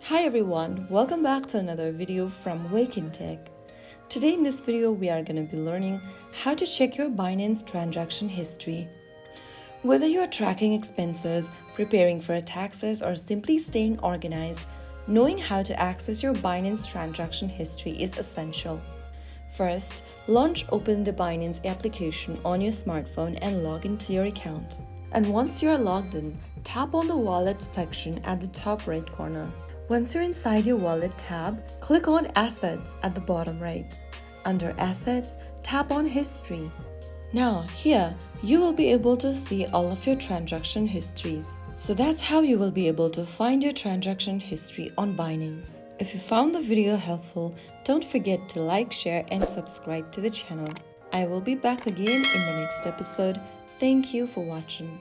Hi everyone, welcome back to another video from Wake&Tech. Today in this video we are going to be learning how to check your Binance transaction history. Whether you are tracking expenses, preparing for taxes, or simply staying organized, knowing how to access your Binance transaction history is essential. First, open the Binance application on your smartphone and log into your account. And once you are logged in, tap on the Wallet section at the top right corner. Once you're inside your Wallet tab, click on Assets at the bottom right. Under Assets, tap on History. Now, here, you will be able to see all of your transaction histories. So that's how you will be able to find your transaction history on Binance. If you found the video helpful, don't forget to like, share, and subscribe to the channel. I will be back again in the next episode. Thank you for watching.